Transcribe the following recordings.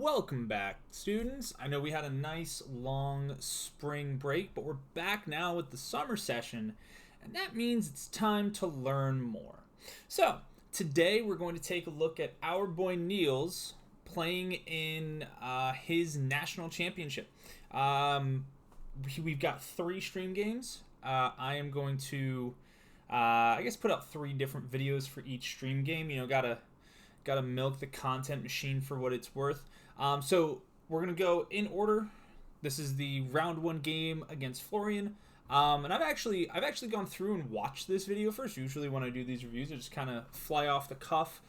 Welcome back, students. I know we had a nice long spring break, but we're back now with the summer session, and that means it's time to learn more. So, today we're going to take a look at our boy Niels playing in his national championship. We've got 3 stream games. I am going to, put out 3 different videos for each stream game. Gotta milk the content machine for what it's worth. So we're gonna go in order. This is the round 1 game against Florian. And I've actually gone through and watched this video first. Usually when I do these reviews, I just kind of fly off the cuff.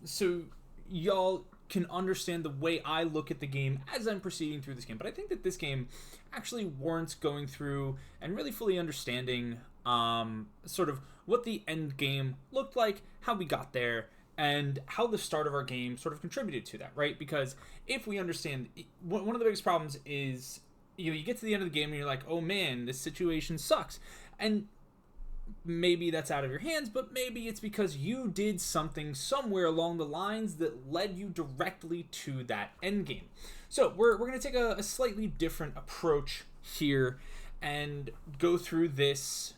So y'all can understand the way I look at the game as I'm proceeding through this game. But I think that this game actually warrants going through and really fully understanding sort of what the end game looked like, how we got there, and how the start of our game sort of contributed to that, right? Because if we understand, one of the biggest problems is, you get to the end of the game and you're like, oh man, this situation sucks. And maybe that's out of your hands, but maybe it's because you did something somewhere along the lines that led you directly to that end game. So we're going to take a slightly different approach here and go through this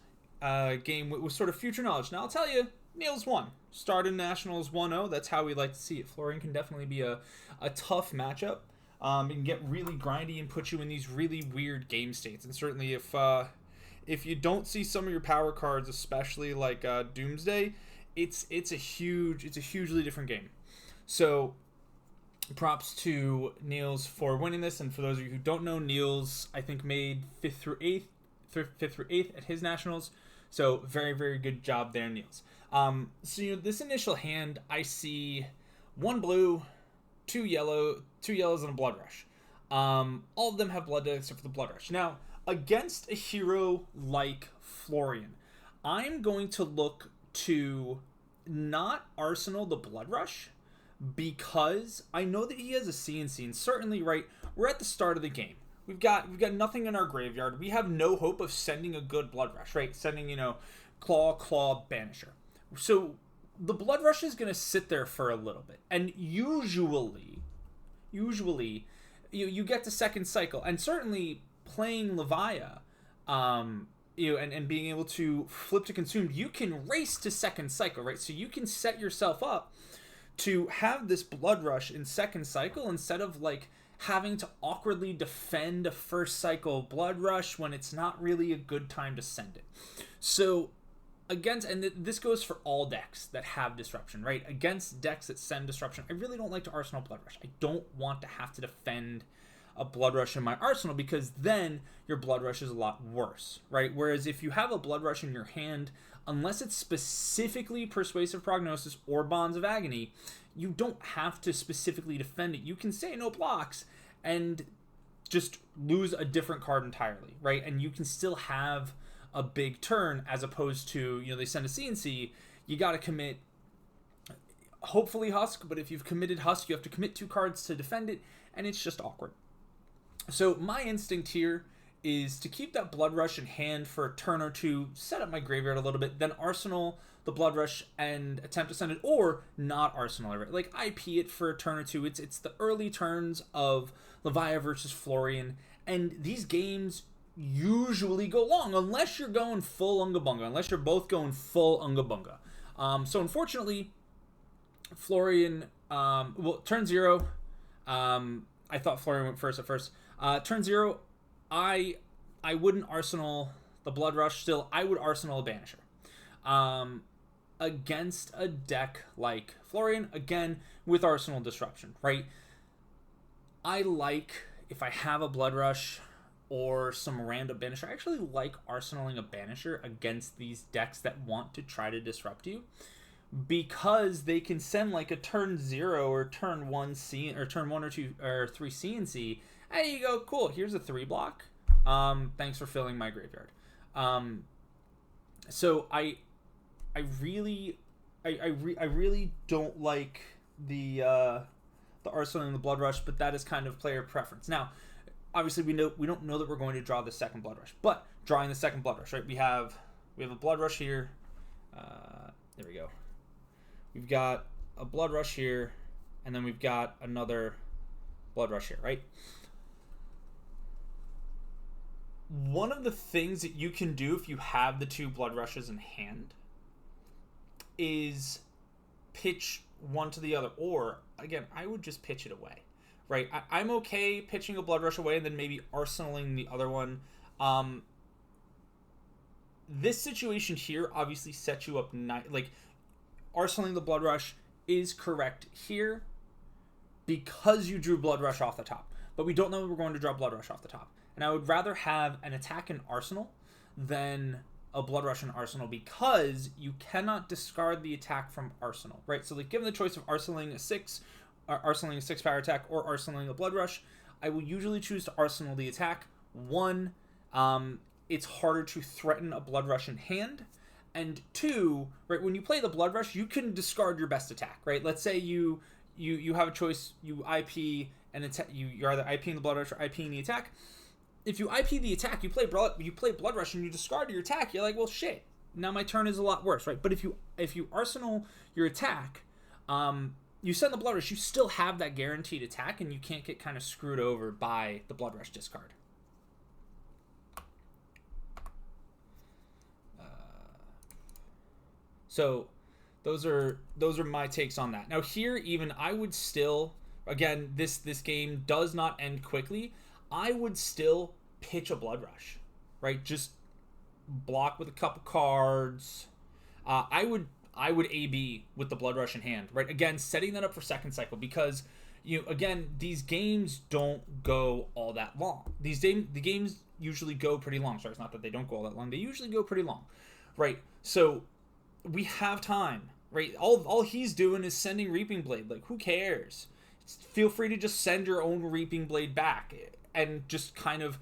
game with sort of future knowledge. Now I'll tell you, Niels won. Started Nationals 1-0. That's how we like to see it. Florian can definitely be a tough matchup. It can get really grindy and put you in these really weird game states. And certainly if you don't see some of your power cards, especially like Doomsday, it's a hugely different game. So props to Niels for winning this. And for those of you who don't know, Niels I think made 5th through 8th at his Nationals. So very, very good job there, Niels. So this initial hand, I see 1 blue, 2 yellows, and a blood rush. All of them have blood except for the blood rush. Now, against a hero like Florian, I'm going to look to not arsenal the blood rush because I know that he has a CNC, and certainly, right, we're at the start of the game. We've got nothing in our graveyard. We have no hope of sending a good blood rush, right? Sending, claw, banisher. So the blood rush is going to sit there for a little bit. And usually you get to second cycle. And certainly playing Levia, and being able to flip to consumed, you can race to second cycle, right? So you can set yourself up to have this blood rush in second cycle instead of like having to awkwardly defend a first cycle blood rush when it's not really a good time to send it. So this goes for all decks that have disruption, right? Against decks that send disruption, I really don't like to arsenal blood rush. I don't want to have to defend a blood rush in my arsenal because then your blood rush is a lot worse, right? Whereas if you have a blood rush in your hand, unless it's specifically Persuasive Prognosis or Bonds of Agony, you don't have to specifically defend it. You can say no blocks and just lose a different card entirely, right? And you can still have a big turn as opposed to, they send a CNC, you got to commit, hopefully Husk, but if you've committed Husk, you have to commit 2 cards to defend it, and it's just awkward. So my instinct here is to keep that blood rush in hand for a turn or 2, set up my graveyard a little bit, then arsenal the blood rush and attempt to send it, or not arsenal it. Like IP it for a turn or 2. It's the early turns of Levia versus Florian, and these games usually go long unless you're going full Unga Bunga, unless you're both going full Unga Bunga. So unfortunately, Florian, turn 0, I thought Florian went first at first. Turn 0, I wouldn't arsenal the blood rush. Still, I would arsenal a banisher. Against a deck like Florian, again, with arsenal disruption, right? I like, if I have a blood rush or some random banisher, I actually like arsenaling a banisher against these decks that want to try to disrupt you, because they can send like a turn 0 or turn 1 C or turn 1 or 2 or 3 CNC, and you go, cool, here's a 3 block. Thanks for filling my graveyard. So I really don't like the arsenal and the blood rush, but that is kind of player preference. Now, obviously we don't know that we're going to draw the second blood rush, but drawing the second blood rush, right? We have a blood rush here. There we go. We've got a blood rush here, and then we've got another Blood Rush here, right? One of the things that you can do if you have the 2 Blood Rushes in hand is pitch one to the other. Or, again, I would just pitch it away, right? I'm okay pitching a Blood Rush away and then maybe arsenaling the other one. This situation here obviously sets you up like, arsenaling the Blood Rush is correct here because you drew Blood Rush off the top. But we don't know we're going to draw Blood Rush off the top. And I would rather have an attack in Arsenal than a Blood Rush in Arsenal because you cannot discard the attack from Arsenal, right? So, like, given the choice of arsenaling a 6 power attack or arsenaling a Blood Rush, I will usually choose to arsenal the attack. One, it's harder to threaten a Blood Rush in hand. And 2, right, when you play the Blood Rush, you can discard your best attack, right? Let's say you have a choice, you IP and you're either IPing the Blood Rush or IPing the attack. If you IP the attack, you play Blood Rush and you discard your attack, you're like, well, shit, now my turn is a lot worse, right? But if you arsenal your attack, you send the Blood Rush, you still have that guaranteed attack, and you can't get kind of screwed over by the Blood Rush discard. So those are my takes on that. Now here, even I would still, again, this game does not end quickly. I would still pitch a Blood Rush, right? Just block with a couple cards. I would AB with the Blood Rush in hand, right? Again, setting that up for second cycle because again, these games don't go all that long. The games usually go pretty long. Sorry, it's not that they don't go all that long. They usually go pretty long, right? So we have time, right? All he's doing is sending Reaping Blade. Like, who cares? Feel free to just send your own Reaping Blade back and just kind of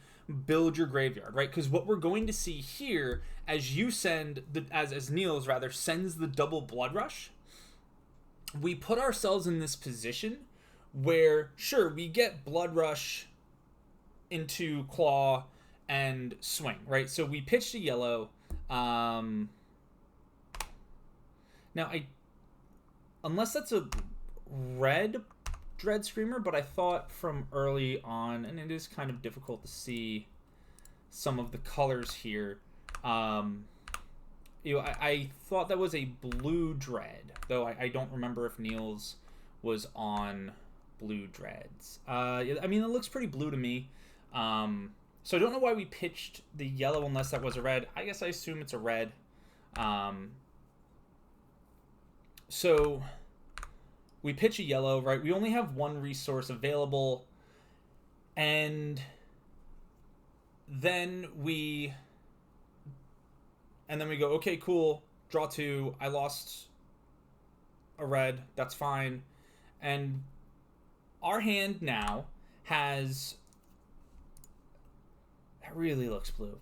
build your graveyard, right? Because what we're going to see here, as you send as Niels rather sends the double Blood Rush, we put ourselves in this position where, sure, we get Blood Rush into Claw and Swing, right? So we pitched a yellow. Now, unless that's a red Dread Screamer, but I thought from early on, and it is kind of difficult to see some of the colors here. I thought that was a blue Dread, though I don't remember if Niels was on blue Dreads. I mean, it looks pretty blue to me. So I don't know why we pitched the yellow unless that was a red. I guess I assume it's a red. So we pitch a yellow, right? We only have one resource available. And then we go, okay, cool. Draw 2. I lost a red. That's fine. And our hand now has... That really looks blue.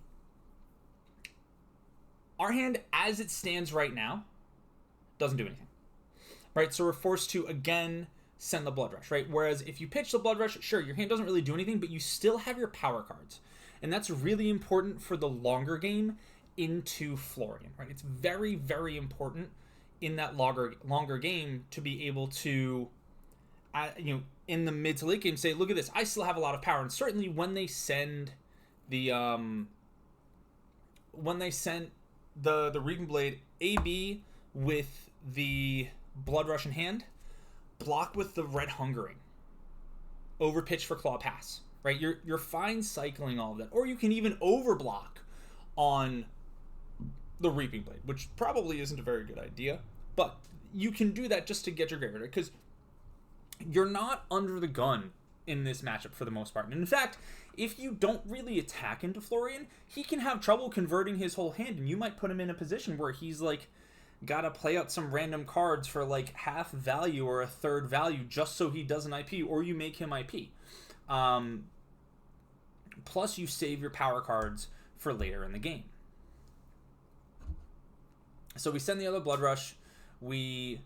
Our hand, as it stands right now, doesn't do anything. Right, so we're forced to, again, send the Blood Rush, right? Whereas if you pitch the Blood Rush, sure, your hand doesn't really do anything, but you still have your power cards. And that's really important for the longer game into Florian, right? It's very, very important in that longer game to be able to, in the mid to late game, say, look at this, I still have a lot of power. And certainly when they send the Reaping Blade AB with the Blood Rush in hand, block with the Red Hungering, over pitch for Claw Pass, right? You're fine cycling all of that, or you can even overblock on the Reaping Blade, which probably isn't a very good idea, but you can do that just to get your graveyard, because you're not under the gun in this matchup for the most part. And in fact, if you don't really attack into Florian, he can have trouble converting his whole hand, and you might put him in a position where he's like gotta play out some random cards for like half value or a third value just so he doesn't IP, or you make him IP. Plus you save your power cards for later in the game. So we send the other Blood Rush, we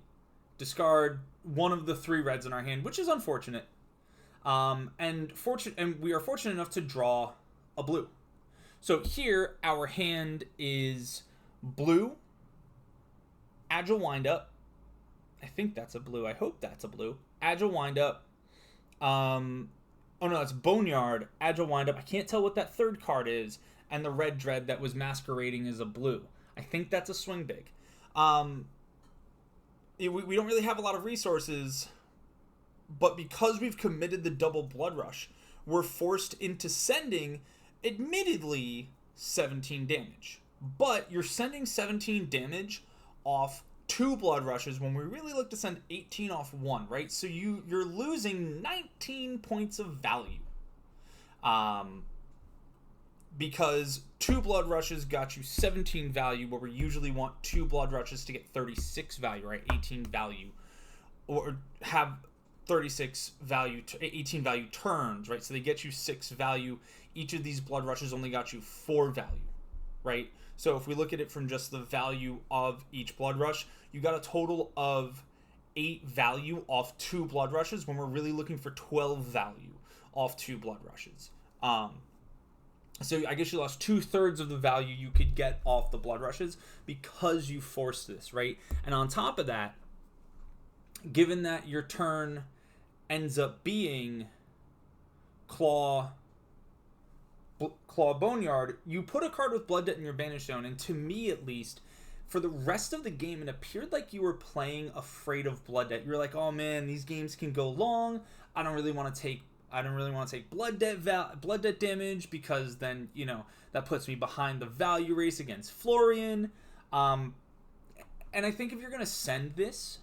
discard one of the 3 reds in our hand, which is unfortunate. And we are fortunate enough to draw a blue. So here our hand is blue, Agile Windup. I think that's a blue. I hope that's a blue. Agile Windup, Oh no, it's Boneyard, Agile Windup. I can't tell what that third card is, and the Red Dread that was masquerading as a blue. I think that's a swing big. We don't really have a lot of resources, but because we've committed the double Blood Rush, we're forced into sending, admittedly, 17 damage. But you're sending 17 damage off 2 Blood Rushes when we really look to send 18 off 1, right? So you're losing 19 points of value. Because 2 Blood Rushes got you 17 value, where we usually want 2 Blood Rushes to get 36 value, right? 18 value. Or have 36 value, 18 value turns, right? So they get you 6 value. Each of these Blood Rushes only got you 4 value, right? So if we look at it from just the value of each Blood Rush, you got a total of 8 value off 2 Blood Rushes when we're really looking for 12 value off 2 Blood Rushes. So I guess you lost 2/3 of the value you could get off the Blood Rushes because you forced this, right? And on top of that, given that your turn ends up being Claw Boneyard, you put a card with Blood Debt in your Banish Zone, and to me at least, for the rest of the game, it appeared like you were playing afraid of Blood Debt. You were like, oh man, these games can go long. I don't really want to take blood debt damage, because then, that puts me behind the value race against Florian. And I think if you're going to send this,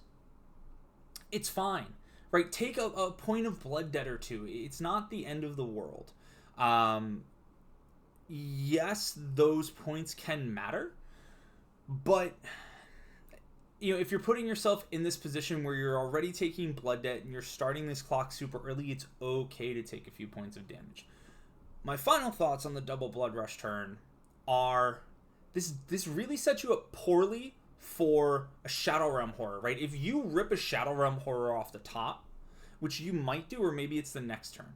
it's fine, right? Take a point of blood debt or two. It's not the end of the world. Yes, those points can matter, but if you're putting yourself in this position where you're already taking blood debt and you're starting this clock super early, it's okay to take a few points of damage. My final thoughts on the double Blood Rush turn are this really sets you up poorly for a Shadow Realm Horror, right? If you rip a Shadow Realm Horror off the top, which you might do, or maybe it's the next turn,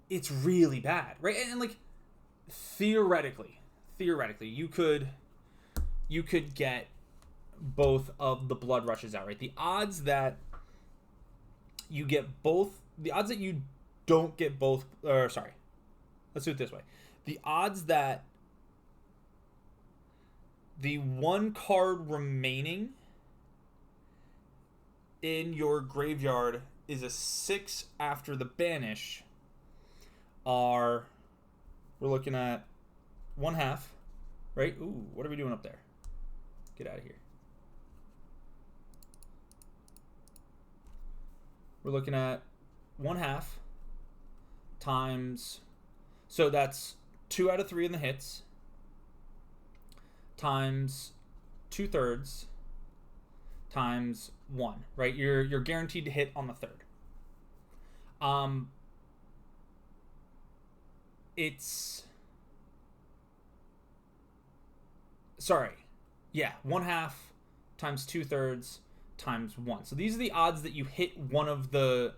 it's really bad, right? And like theoretically, you could get both of the Blood Rushes out, right? The odds that you don't get both, let's do it this way. The odds that the one card remaining in your graveyard is a 6 after the banish we're looking at 1/2, right? Ooh, what are we doing up there? Get out of here. We're looking at 1/2 times, so that's 2 out of 3 in the hits, times 2/3 times 1, right? You're guaranteed to hit on the third. It's 1/2 times 2/3 times 1. So these are the odds that you hit one of the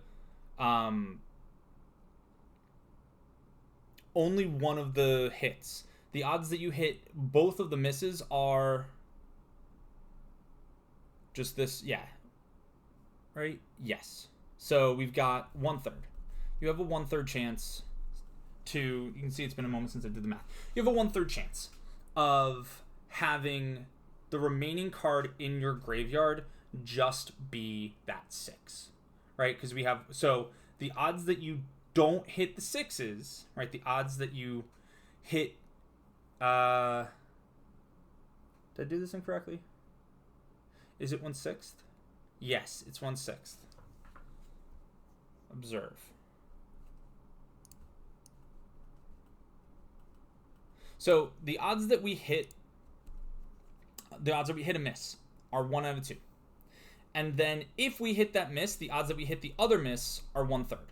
only one of the hits. The odds that you hit both of the misses are just this, right? Yes. So we've got 1/3. You have a 1/3 chance you can see it's been a moment since I did the math. You have a 1/3 chance of having the remaining card in your graveyard just be that 6, right? Because so the odds that you don't hit the 6s, right? The odds that you hit, did I do this incorrectly? Is it 1/6? Yes, it's 1/6. Observe. So the odds that we hit a miss are 1 out of 2. And then if we hit that miss, the odds that we hit the other miss are 1/3.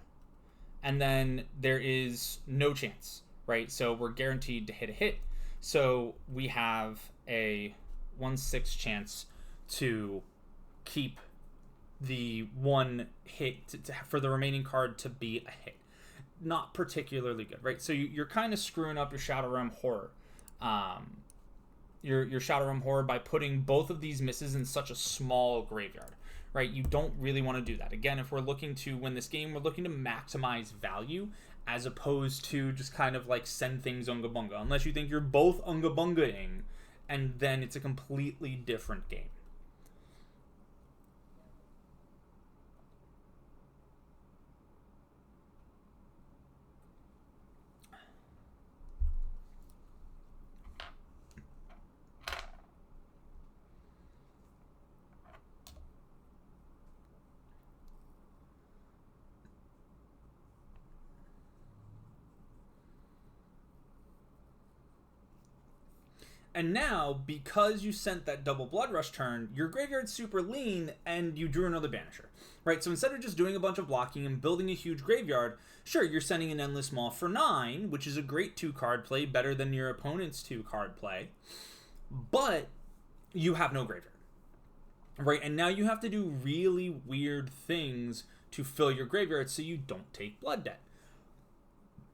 And then there is no chance, right? So we're guaranteed to hit a hit. So we have a 1/6 chance to keep the one hit for the remaining card to be a hit. Not particularly good, right? So you're kind of screwing up your Shadow Realm Horror. Your Shadow Realm Horror by putting both of these misses in such a small graveyard, right? You don't really want to do that. Again, if we're looking to win this game, we're looking to maximize value as opposed to just kind of like send things unga bunga. Unless you think you're both unga bungaing, and then it's a completely different game. And now, because you sent that double Blood Rush turn, your graveyard's super lean, and you drew another Banisher. Right, so instead of just doing a bunch of blocking and building a huge graveyard, sure, you're sending an Endless Maw for 9, which is a great 2-card play, better than your opponent's 2-card play, but you have no graveyard. Right, and now you have to do really weird things to fill your graveyard so you don't take Blood Debt.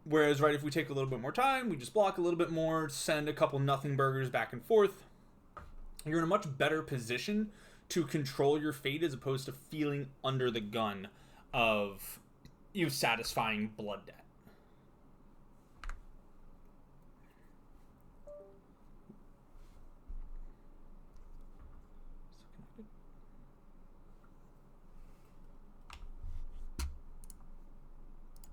Whereas, right, if we take a little bit more time, we just block a little bit more, send a couple nothing burgers back and forth, you're in a much better position to control your fate as opposed to feeling under the gun of you satisfying Blood Debt.